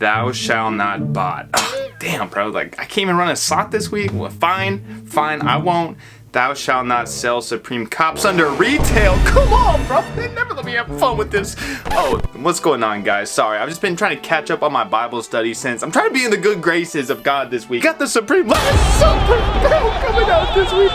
Thou shall not bot. Ugh, damn, bro. Like, I can't even run a slot this week. Well, fine, I won't. Thou shalt not sell Supreme Cops under retail. Come on, bro. They never let me have fun with this. Oh, what's going on, guys? Sorry, I've just been trying to catch up on my Bible study since I'm trying to be in the good graces of God this week. Got the Supreme Last Supper coming out this week.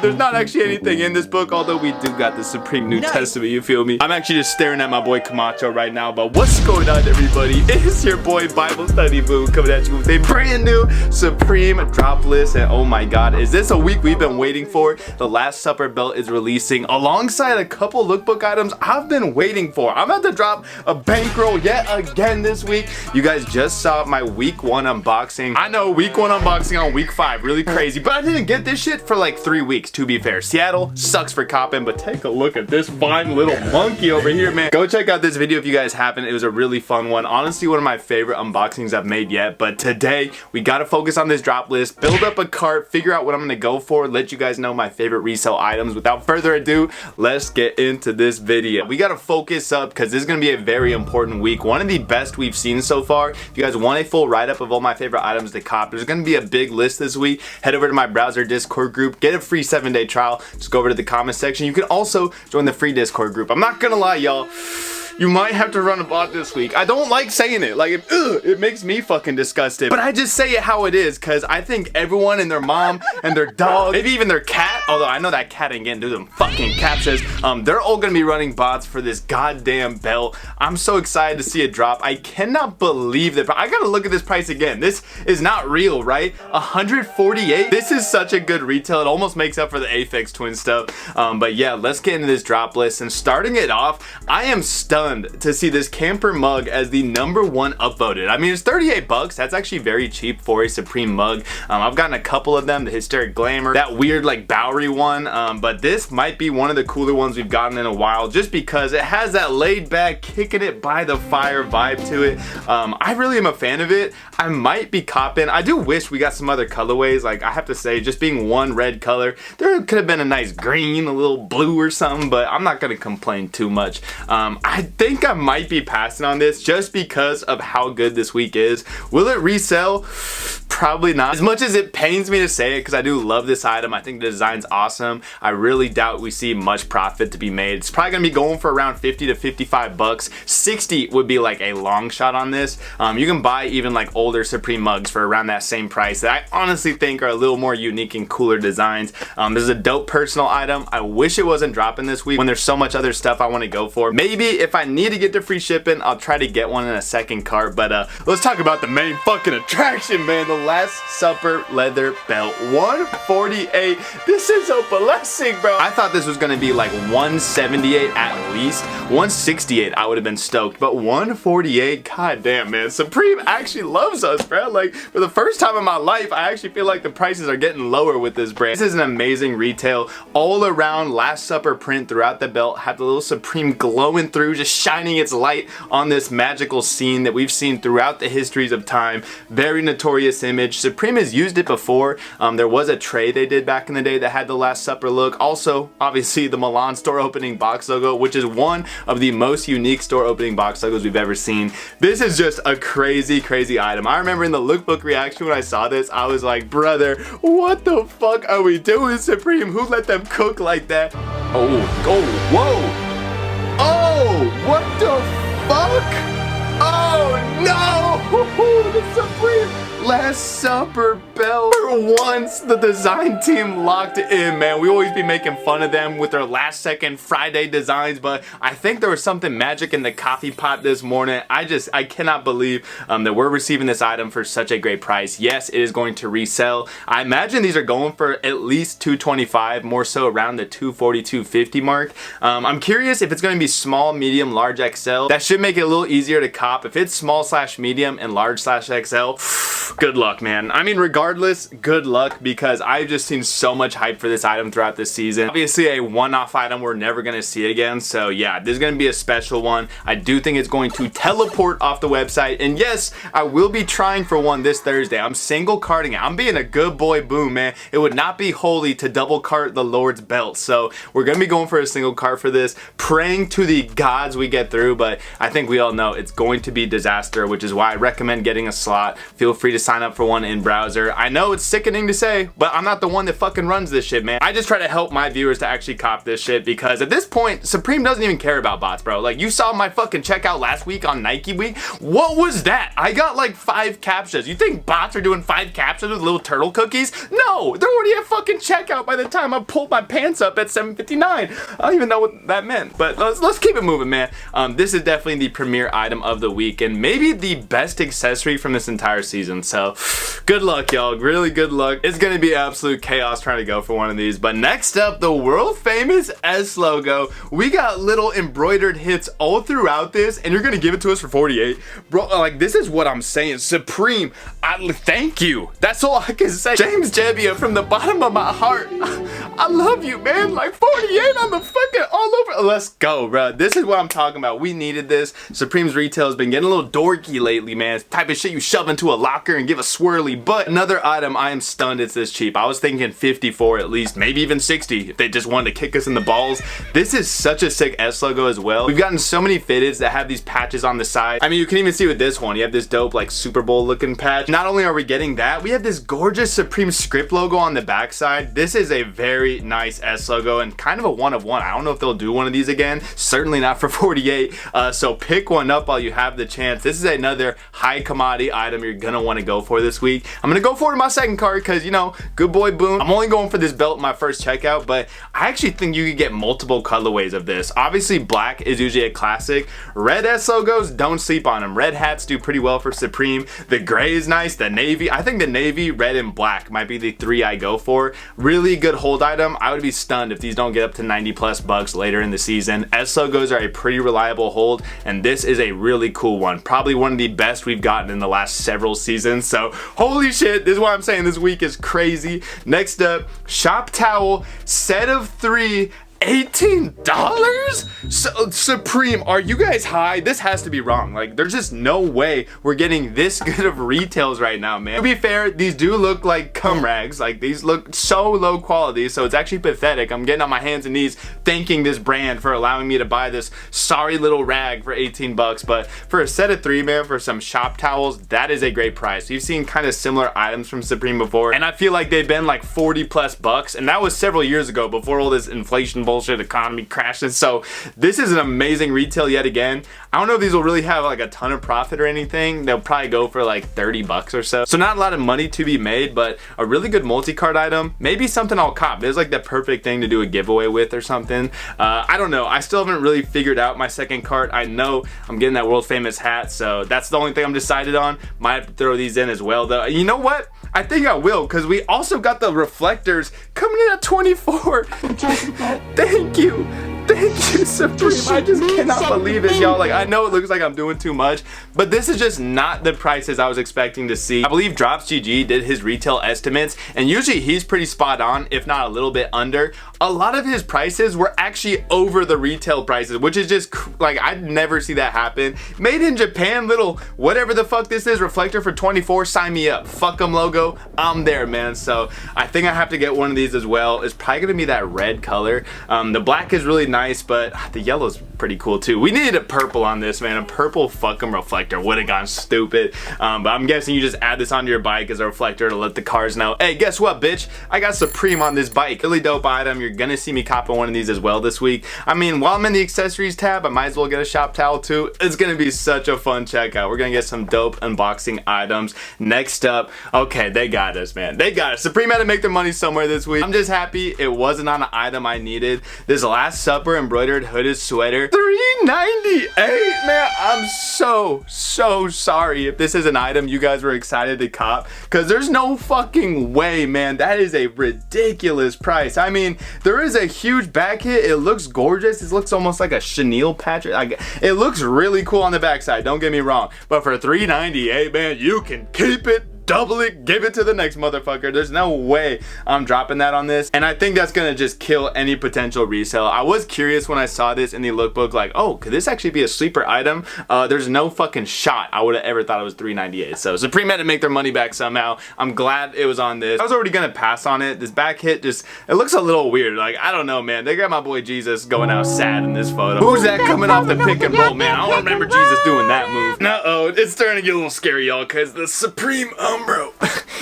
There's not actually anything in this book, although we do got the Supreme New Testament, you feel me? I'm actually just staring at my boy Camacho right now, but what's going on, everybody? It's your boy Bible Study Boo coming at you with a brand new Supreme drop list, and oh my god, is this a week we've been waiting for? The Last Supper belt is releasing alongside a couple lookbook items I've been waiting for. I'm about to drop a bankroll yet again this week. You guys just saw my week 1 unboxing. I know, week 1 unboxing on week 5, really crazy, but I didn't get this shit for like 3 weeks, to be fair. Seattle sucks for coppin', but take a look at this fine little monkey over here, man. Go check out this video if you guys haven't. It was a really fun one. Honestly, one of my favorite unboxings I've made yet, but today we gotta focus on this drop list, build up a cart, figure out what I'm gonna go for, let you guys know my favorite resale items. Without further ado, let's get into this video. We gotta focus up because this is gonna be a very important week, one of the best we've seen so far. If you guys want a full write-up of all my favorite items to cop, there's gonna be a big list this week. Head over to my browser Discord group, get a free 7-day trial. Just go over to the comment section. You can also join the free Discord group. I'm not gonna lie, y'all, you might have to run a bot this week. I don't like saying it, like it makes me fucking disgusted, but I just say it how it is because I think everyone and their mom and their dog, maybe even their cat, although I know that cat ain't getting through them fucking captchas, they're all gonna be running bots for this goddamn belt. I'm so excited to see it drop. I cannot believe that. I gotta look at this price again. This is not real, right? 148. This is such a good retail. It almost makes up for the Aphex Twin stuff. But yeah, let's get into this drop list, and starting it off, I am stunned to see this camper mug as the #1 upvoted. I mean, it's 38 bucks. That's actually very cheap for a Supreme mug. I've gotten a couple of them, the Hysteric Glamour, that weird like Bowery one, but this might be one of the cooler ones we've gotten in a while just because it has that laid back, kicking it by the fire vibe to it. I really am a fan of it. I might be copping. I do wish we got some other colorways. Like, I have to say, just being one red color, there could have been a nice green, a little blue or something, but I'm not gonna complain too much. I think I might be passing on this just because of how good this week is. Will it resell? Probably not. As much as it pains me to say it, because I do love this item, I think the design's awesome, I really doubt we see much profit to be made. It's probably gonna be going for around 50 to 55 bucks. 60 would be like a long shot on this. You can buy even like older Supreme mugs for around that same price that I honestly think are a little more unique and cooler designs. This is a dope personal item. I wish it wasn't dropping this week when there's so much other stuff I want to go for. Maybe if I need to get the free shipping, I'll try to get one in a second cart, but let's talk about the main fucking attraction, man. The Last Supper leather belt, 148. This is a blessing, bro. I thought this was gonna be like 178 at least. 168 I would have been stoked, but 148, god damn, man. Supreme actually loves us, bro. Like, for the first time in my life, I actually feel like the prices are getting lower with this brand. This is an amazing retail, all around Last Supper print throughout the belt. Have the little Supreme glowing through, just shining its light on this magical scene that we've seen throughout the histories of time. Very notorious image. Supreme has used it before. There was a tray they did back in the day that had the Last Supper look. Also, obviously, the Milan store opening box logo, which is one of the most unique store opening box logos we've ever seen. This is just a crazy, crazy item. I remember in the lookbook reaction when I saw this, I was like, brother, what the fuck are we doing, Supreme? Who let them cook like that? Oh, whoa. Oh, what the fuck? Oh no! The Supreme Last Supper belt. For once, the design team locked in, man. We always be making fun of them with their last second Friday designs, but I think there was something magic in the coffee pot this morning. I cannot believe that we're receiving this item for such a great price. Yes, it is going to resell. I imagine these are going for at least $225, more so around the $240, $250 mark. I'm curious if it's going to be small, medium, large, XL. That should make it a little easier to cop. If it's small/medium and large/XL, good luck, man. I mean, regardless, good luck, because I've just seen so much hype for this item throughout this season. Obviously, a one-off item we're never going to see again, so yeah, this is going to be a special one. I do think it's going to teleport off the website, and yes, I will be trying for one this Thursday. I'm single carding it. I'm being a good boy, boom, man. It would not be holy to double cart the Lord's belt, so we're going to be going for a single cart for this, praying to the gods we get through, but I think we all know it's going to be disaster, which is why I recommend getting a slot. Feel free to sign up for one in browser. I know it's sickening to say, but I'm not the one that fucking runs this shit, man. I just try to help my viewers to actually cop this shit, because at this point, Supreme doesn't even care about bots, bro. Like, you saw my fucking checkout last week on Nike Week. What was that? I got like 5 captchas. You think bots are doing 5 captchas with little turtle cookies? No, they're already at fucking checkout by the time I pulled my pants up at 7:59. I don't even know what that meant, but let's keep it moving, man. This is definitely the premier item of the week, and maybe the best accessory from this entire season. So good luck, y'all. Really good luck. It's gonna be absolute chaos trying to go for one of these. But next up, the world famous S logo. We got little embroidered hits all throughout this, and you're gonna give it to us for 48, bro. Like, this is what I'm saying. Supreme, thank you. That's all I can say. James Jebbia, from the bottom of my heart, I love you, man. Like, 48 on the fucking all over. Let's go, bro. This is what I'm talking about. We needed this. Supreme's retail has been getting a little dorky lately, man. It's the type of shit you shove into a locker and give a swirly. But another item, I am stunned it's this cheap. I was thinking 54 at least, maybe even 60 if they just wanted to kick us in the balls. This is such a sick S logo as well. We've gotten so many fitteds that have these patches on the side. I mean, you can even see with this one, you have this dope like Super Bowl looking patch. Not only are we getting that, we have this gorgeous Supreme script logo on the backside. This is a very nice S logo and kind of a one of one. I don't know if they'll do one of these again. Certainly not for 48. So pick one up while you have the chance. This is another high commodity item you're gonna want to go for this week. I'm gonna go for it in my second card because, you know, good boy boom. I'm only going for this belt in my first checkout, but I actually think you could get multiple colorways of this. Obviously, black is usually a classic. Red S logos, don't sleep on them. Red hats do pretty well for Supreme. The gray is nice. The navy, I think the navy, red, and black might be the 3 I go for. Really good hold item. I would be stunned if these don't get up to 90+ bucks later in the season. S logos are a pretty reliable hold, and this is a really cool one. Probably one of the best we've gotten in the last several seasons. So holy shit, this is why I'm saying this week is crazy. Next up, shop towel, set of 3, $18? So, Supreme, are you guys high? This has to be wrong. Like, there's just no way we're getting this good of retails right now, man. To be fair, these do look like cum rags. Like, these look so low quality, so it's actually pathetic. I'm getting on my hands and knees thanking this brand for allowing me to buy this sorry little rag for 18 bucks. But for a set of 3, man, for some shop towels, that is a great price. You've seen kind of similar items from Supreme before, and I feel like they've been like 40+ bucks, and that was several years ago before all this inflation bullshit economy crashes. So this is an amazing retail yet again. I don't know if these will really have like a ton of profit or anything. They'll probably go for like 30 bucks or so. So not a lot of money to be made, but a really good multi-card item. Maybe something I'll cop. It's like the perfect thing to do a giveaway with or something. I don't know. I still haven't really figured out my second cart. I know I'm getting that world famous hat, so that's the only thing I'm decided on. Might have to throw these in as well though. You know what? I think I will, because we also got the reflectors coming in at 24. Thank you. Thank you, Supreme. I just cannot believe it, y'all. Like, I know it looks like I'm doing too much, but this is just not the prices I was expecting to see. I believe Drops GG did his retail estimates, and usually he's pretty spot on, if not a little bit under. A lot of his prices were actually over the retail prices, which is just, like, I'd never see that happen. Made in Japan, little whatever the fuck this is, reflector for 24, sign me up. Fuck 'em logo, I'm there, man. So I think I have to get one of these as well. It's probably gonna be that red color. The black is really nice, but the yellow's pretty cool too. We needed a purple on this, man. A purple fuck 'em reflector would have gone stupid. But I'm guessing you just add this onto your bike as a reflector to let the cars know, hey, guess what, bitch? I got Supreme on this bike. Really dope item. You're gonna see me copping one of these as well this week. I mean, while I'm in the accessories tab, I might as well get a shop towel too. It's gonna be such a fun checkout. We're gonna get some dope unboxing items. Next up, okay, they got us, man. They got us. Supreme had to make their money somewhere this week. I'm just happy it wasn't on an item I needed. This Last Supper embroidered hooded sweater, $3.98, man. I'm so sorry if this is an item you guys were excited to cop, because there's no fucking way, man. That is a ridiculous price. I mean, there is a huge back hit. It looks gorgeous. It looks almost like a chenille patch. Like, it looks really cool on the backside, don't get me wrong, but for $3.98, man, you can keep it. double it, give it to the next motherfucker. There's no way I'm dropping that on this, and I think that's gonna just kill any potential resale. I was curious when I saw this in the lookbook, like, oh, could this actually be a sleeper item? There's no fucking shot I would have ever thought it was $3.98. So Supreme had to make their money back somehow. I'm glad it was on this. I was already gonna pass on it. This back hit just, it looks a little weird. Like, I don't know, man. They got my boy Jesus going out sad in this photo. Who's that coming off the pick and roll, man? I don't remember Jesus doing that move. Uh-oh, it's starting to get a little scary, y'all, because the Supreme Umbro.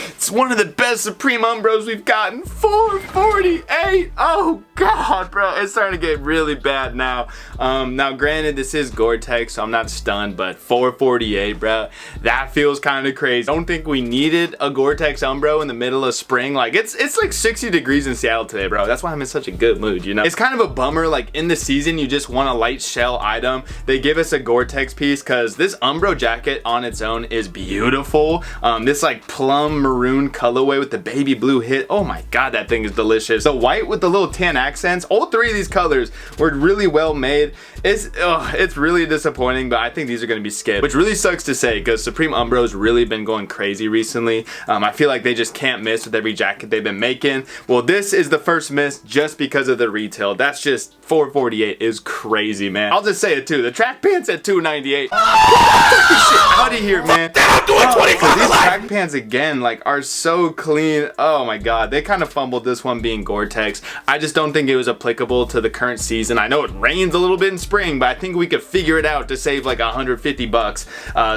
It's one of the best Supreme Umbros we've gotten. 448. Oh God, bro, it's starting to get really bad now. Now granted, this is Gore-Tex, so I'm not stunned, but 448, bro, that feels kind of crazy. I don't think we needed a Gore-Tex Umbro in the middle of spring. Like, it's like 60 degrees in Seattle today, bro. That's why I'm in such a good mood, you know? It's kind of a bummer, like in the season, you just want a light shell item. They give us a Gore-Tex piece because this Umbro jacket on its own is beautiful. This like plum maroon colorway with the baby blue hit. Oh my God, that thing is delicious. The white with the little tan accents, all three of these colors were really well made. It's really disappointing, but I think these are going to be skipped, which really sucks to say because Supreme Umbro's really been going crazy recently. I feel like they just can't miss with every jacket they've been making. Well, this is the first miss just because of the retail. That's just 448 is crazy, man. I'll just say it too. The track pants at $2.98. Out of here, man. These track pants again, like, are so clean. Oh my God, they kind of fumbled this one being Gore-Tex. I just don't think it was applicable to the current season. I know it rains a little bit in spring, but I think we could figure it out to save like 150 bucks.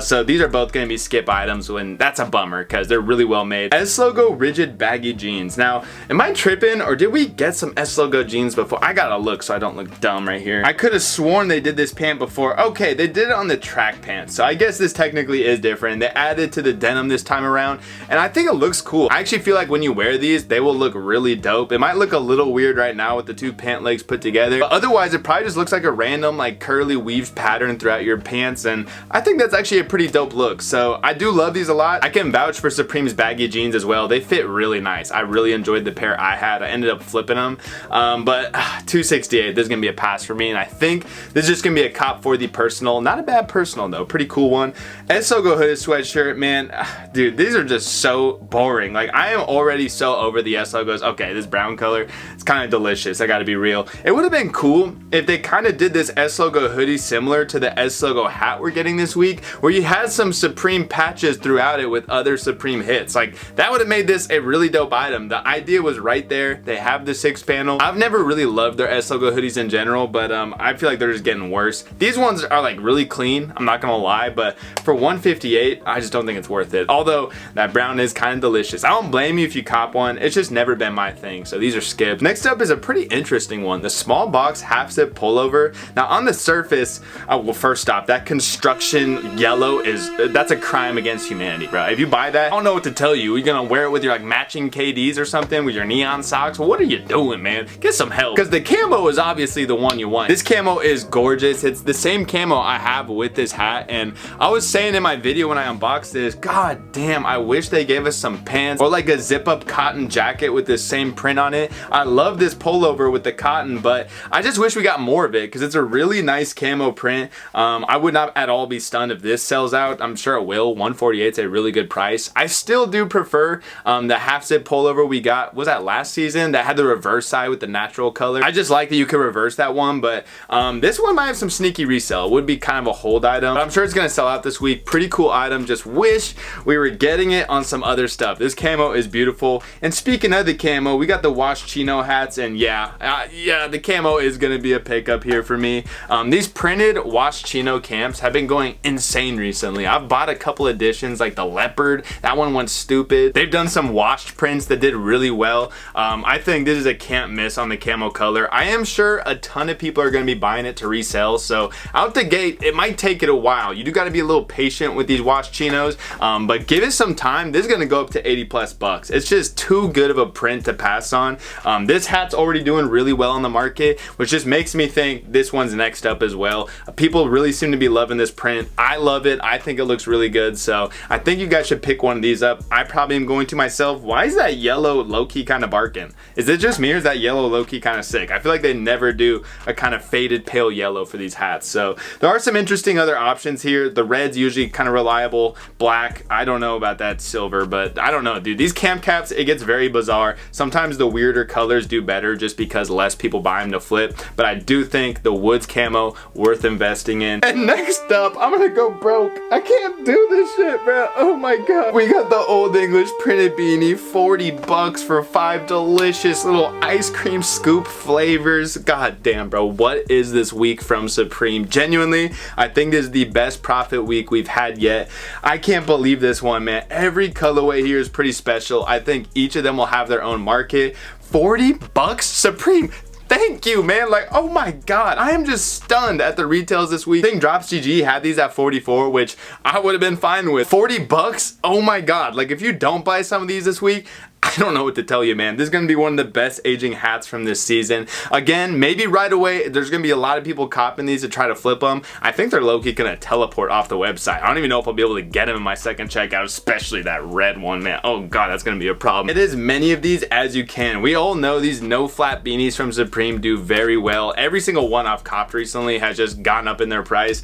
So these are both gonna be skip items, when that's a bummer because they're really well made. S logo rigid baggy jeans. Now, am I tripping or did we get some S logo jeans before? I gotta look so I don't look dumb right here. I could have sworn they did this pant before. Okay, they did it on the track pants, so I guess this technically is different. They added to the denim this time around, and I think it looks cool. I actually feel like when you wear these, they will look really dope. It might look a little weird right now with the two pant legs put together, but otherwise it probably just looks like a random like curly weave pattern throughout your pants, and I think that's actually a pretty dope look. So I do love these a lot. I can vouch for Supreme's baggy jeans as well. They fit really nice. I really enjoyed the pair I had. I ended up flipping them, but 268, this is gonna be a pass for me, and I think this is just gonna be a cop for the personal. Not a bad personal though, pretty cool one. S logo hooded sweatshirt, man, dude, these are just so boring. Like, I am already so over the S logos. Okay, this brown color, it's kind of delicious, I gotta be real. It would have been cool if they kind of did this S logo hoodie similar to the S logo hat we're getting this week, where you had some Supreme patches throughout it with other Supreme hits. Like, that would have made this a really dope item. The idea was right there. They have the 6 panel. I've never really loved their S logo hoodies in general, but I feel like they're just getting worse. These ones are like really clean, I'm not gonna lie, but for 158, I just don't think it's worth it. Although that brown is kind of delicious. I don't blame you if you cop one. It's just never been my thing, so these are skipped. Next up is a pretty interesting one, the small box half zip pullover. Now on the surface, well, first off, that construction yellow that's a crime against humanity, bro. If you buy that, I don't know what to tell you. You're gonna wear it with your like matching KDs or something, with your neon socks? Well, what are you doing, man? Get some help, because the camo is obviously the one you want. This camo is gorgeous. It's the same camo I have with this hat, and I was saying in my video when I unboxed this, god damn, I wish they gave us some pants or like a zip up cotton jacket with this same print on it. I love this pullover with the cotton, but I just wish we got more of it because it's a really nice camo print. I would not at all be stunned if this sells out. I'm sure it will. 148 is a really good price. I still do prefer the half zip pullover we got, was that last season, that had the reverse side with the natural color. I just like that you could reverse that one, but this one might have some sneaky resale. It would be kind of a hold item, but I'm sure it's gonna sell out this week. Pretty cool item. Just wish we were getting it on some other stuff. This camo is beautiful. And speaking of the camo, we got the wash chino hats, and yeah, the camo is gonna be a pickup here for me. These printed wash chino camps have been going insane recently. I've bought a couple editions, like the leopard. That one went stupid. They've done some washed prints that did really well. I think this is a can't miss on the camo color. I am sure a ton of people are gonna be buying it to resell, so out the gate, it might take it a while. You do gotta be a little patient with these wash chinos, but give it some time. This is gonna go up to 80+ bucks. It's just too good of a print to pass on. This hat's already doing really well on the market, which just makes me think this one's one's next up as well. People really seem to be loving this print. I love it. I think it looks really good. So I think you guys should pick one of these up. I probably am going to myself. Why is that yellow low-key kind of barking? Is it just me, or is that yellow low-key kind of sick? I feel like they never do a kind of faded pale yellow for these hats. So there are some interesting other options here. The red's usually kind of reliable. Black, I don't know about that silver, but I don't know, dude. These camp caps, it gets very bizarre. Sometimes the weirder colors do better just because less people buy them to flip, but I do think the Woods camo worth investing in. And next up, I'm gonna go broke. I can't do this shit, bro. Oh my god. We got the Old English printed beanie, 40 bucks for 5 delicious little ice cream scoop flavors. God damn, bro. What is this week from Supreme? Genuinely, I think this is the best profit week we've had yet. I can't believe this one, man. Every colorway here is pretty special. I think each of them will have their own market. 40 bucks, Supreme. Thank you, man. Like, oh my god, I am just stunned at the retails this week. I think Drops GG had these at 44, which I would have been fine with. 40 bucks? Oh my god. Like, if you don't buy some of these this week, I don't know what to tell you, man. This is going to be one of the best aging hats from this season. Again, maybe right away, there's going to be a lot of people copping these to try to flip them. I think they're low-key going to teleport off the website. I don't even know if I'll be able to get them in my second checkout, especially that red one, man. Oh god, that's going to be a problem. It is as many of these as you can. We all know these no-flap beanies from Supreme do very well. Every single one I've copped recently has just gone up in their price.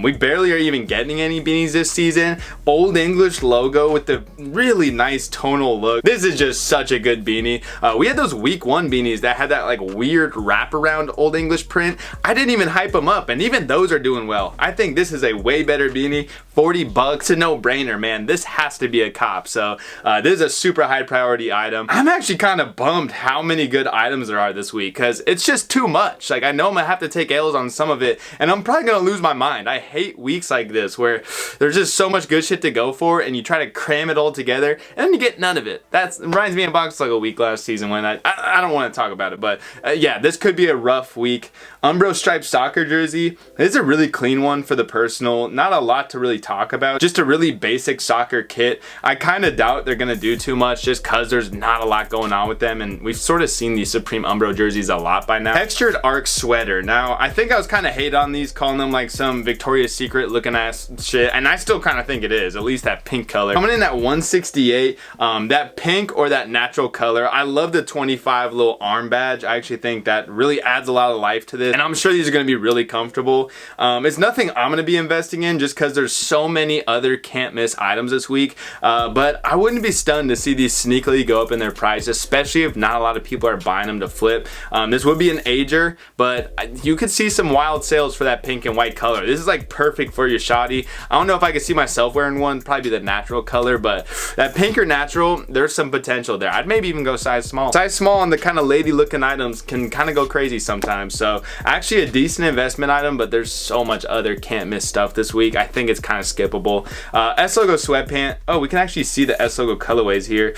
We barely are even getting any beanies this season. Old English logo with the really nice tonal look. This is just such a good beanie. We had those week 1 beanies that had that like weird wraparound Old English print. I didn't even hype them up, and even those are doing well. I think this is a way better beanie. 40 bucks, a no-brainer, man. This has to be a cop. So this is a super high priority item. I'm actually kind of bummed how many good items there are this week, because it's just too much. Like, I know I'm gonna have to take L's on some of it, and I'm probably gonna lose my mind. I hate weeks like this where there's just so much good shit to go for, and you try to cram it all together, and then you get none of it. That reminds me of Box like a week last season when I don't want to talk about it, but yeah, this could be a rough week. Umbro striped soccer jersey. This is a really clean one for the personal. Not a lot to really talk about. Just a really basic soccer kit. I kind of doubt they're gonna do too much just cause there's not a lot going on with them, and we've sort of seen these Supreme Umbro jerseys a lot by now. Textured Arc sweater. Now, I think I was kind of hate on these, calling them like some Victoria's Secret looking ass shit, and I still kind of think it is, at least that pink color. Coming in at 168, that pink or that natural color. I love the 25 little arm badge. I actually think that really adds a lot of life to this, and I'm sure these are going to be really comfortable. It's nothing I'm going to be investing in just because there's so many other can't miss items this week, but I wouldn't be stunned to see these sneakily go up in their price, especially if not a lot of people are buying them to flip. This would be an ager, but you could see some wild sales for that pink and white color. This is like perfect for your shoddy. I don't know if I could see myself wearing one, probably be the natural color, but that pink or natural, there's some potential there. I'd maybe even go size small. Size small on the kind of lady looking items can kind of go crazy sometimes. So actually a decent investment item, but there's so much other can't miss stuff this week. I think it's kind of skippable. S logo sweatpant. Oh, we can actually see the S logo colorways here.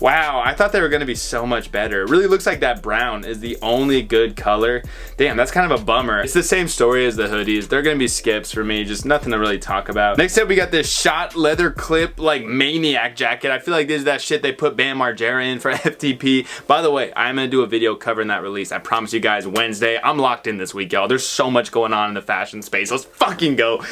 Wow, I thought they were going to be so much better. It really looks like that brown is the only good color. Damn, that's kind of a bummer. It's the same story as the hoodies. They're going to be skips for me. Just nothing to really talk about. Next up, we got this shot leather clip like maniac jacket. I feel like this is that shit they put Bam Margera in for FTP. By the way, I'm going to do a video covering that release. I promise you guys, Wednesday. I'm locked in this week, y'all. There's so much going on in the fashion space. Let's fucking go.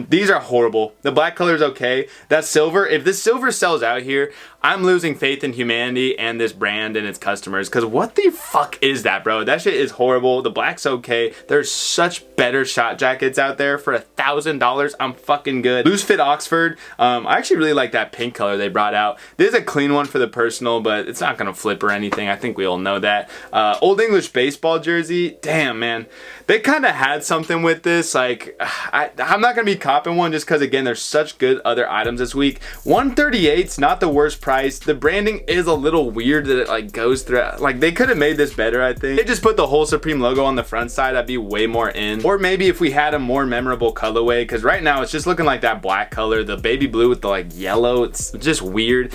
These are horrible. The black color is okay. That silver, if this silver sells out here, I'm losing faith in humanity and this brand and its customers, because what the fuck is that, bro? That shit is horrible. The black's okay. There's such better shot jackets out there for $1,000. I'm fucking good. Loose fit Oxford. I actually really like that pink color they brought out. This is a clean one for the personal, but it's not gonna flip or anything. I think we all know that. Old English baseball jersey. Damn, man. They kind of had something with this. Like, I'm not gonna be copping one just because, again, there's such good other items this week. 138's not the worst price. The branding is a little weird that it like goes through. Like, they could have made this better, I think. They just put the whole Supreme logo on the front side. I'd be way more in. Or maybe if we had a more memorable colorway, because right now it's just looking like that black color, the baby blue with the like yellow. It's just weird.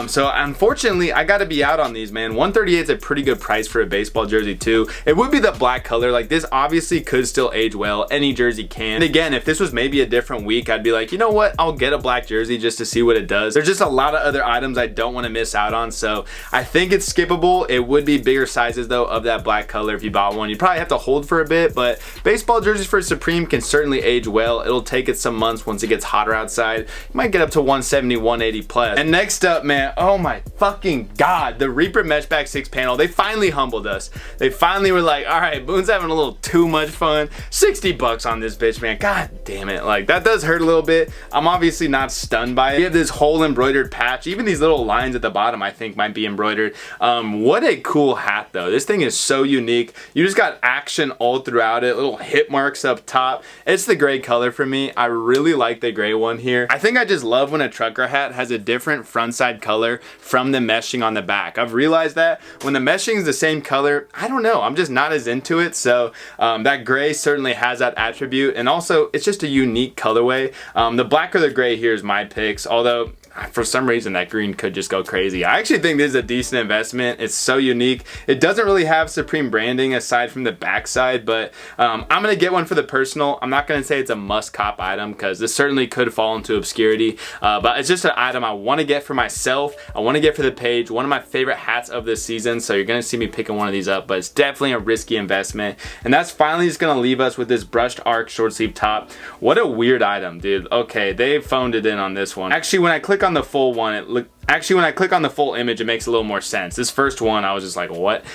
So unfortunately, I gotta be out on these, man. 138 is a pretty good price for a baseball jersey too. It would be the black color. Like, this obviously could still age well. Any jersey can. And again, if this was maybe a different week, I'd be like, you know what? I'll get a black jersey just to see what it does. There's just a lot of other items I don't want to miss out on. So I think it's skippable. It would be bigger sizes though of that black color if you bought one. You'd probably have to hold for a bit, but baseball jerseys for Supreme can certainly age well. It'll take it some months once it gets hotter outside. You might get up to 170, 180 plus. And next up, man, oh my fucking god, the Reaper Meshback 6 panel. They finally humbled us. They finally were like, all right, Boone's having a little too much fun. 60 bucks on this bitch, man. God damn it. Like, that does hurt a little bit. I'm obviously not stunned by it. You have this whole embroidered patch. Even these little lines at the bottom I think might be embroidered. What a cool hat though. This thing is so unique. You just got action all throughout it. Little hit marks up top. It's the gray color for me. I really like the gray one here. I think I just love when a trucker hat has a different front side color from the meshing on the back. I've realized that when the meshing is the same color, I don't know, I'm just not as into it. So that gray certainly has that attribute, and also it's just a unique colorway. The black or the gray here is my picks, although for some reason that green could just go crazy. I actually think this is a decent investment. It's so unique. It doesn't really have Supreme branding aside from the backside, but I'm gonna get one for the personal. I'm not gonna say it's a must cop item because this certainly could fall into obscurity, but it's just an item I want to get for myself. I want to get for the page. One of my favorite hats of this season, so you're gonna see me picking one of these up, but it's definitely a risky investment. And that's finally just gonna leave us with this brushed arc short sleeve top. What a weird item, dude. Okay, they phoned it in on this one. Actually, when I click on the full one, when I click on the full image, it makes a little more sense. This first one, I was just like, what?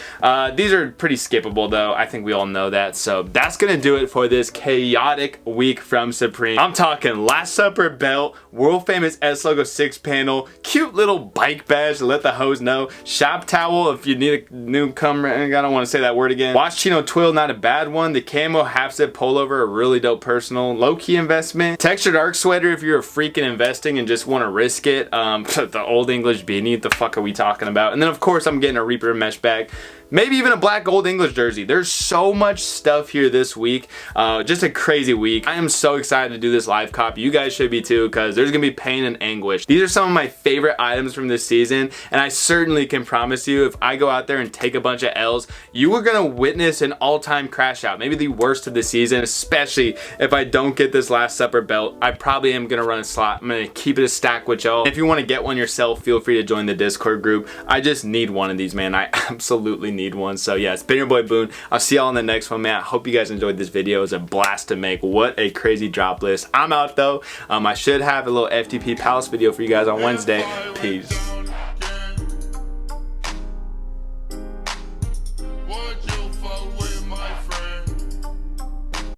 These are pretty skippable though. I think we all know that. So that's gonna do it for this chaotic week from Supreme. I'm talking Last Supper belt, world famous S logo 6 panel, cute little bike badge to let the hoes know, shop towel if you need a newcomer, I don't want to say that word again, watch chino twill, not a bad one, the camo half zip pullover, a really dope personal, low-key investment, textured arc sweater if you're a freak in investing and just want to risk it, the old English beanie, what the fuck are we talking about? And then of course I'm getting a Reaper mesh bag. Maybe even a black Old English jersey. There's so much stuff here this week. Just a crazy week. I am so excited to do this live cop. You guys should be too, because there's gonna be pain and anguish. These are some of my favorite items from this season, and I certainly can promise you if I go out there and take a bunch of L's, you are gonna witness an all-time crash out. Maybe the worst of the season, especially if I don't get this Last Supper belt. I probably am gonna run a slot. I'm gonna keep it a stack with y'all. If you wanna get one yourself, feel free to join the Discord group. I just need one of these, man. I absolutely need one. So yeah, it's been your boy Boone. I'll see y'all in the next one, man. I hope you guys enjoyed this video. It was a blast to make. What a crazy drop list. I'm out though. I should have a little FTP Palace video for you guys on Wednesday. Peace.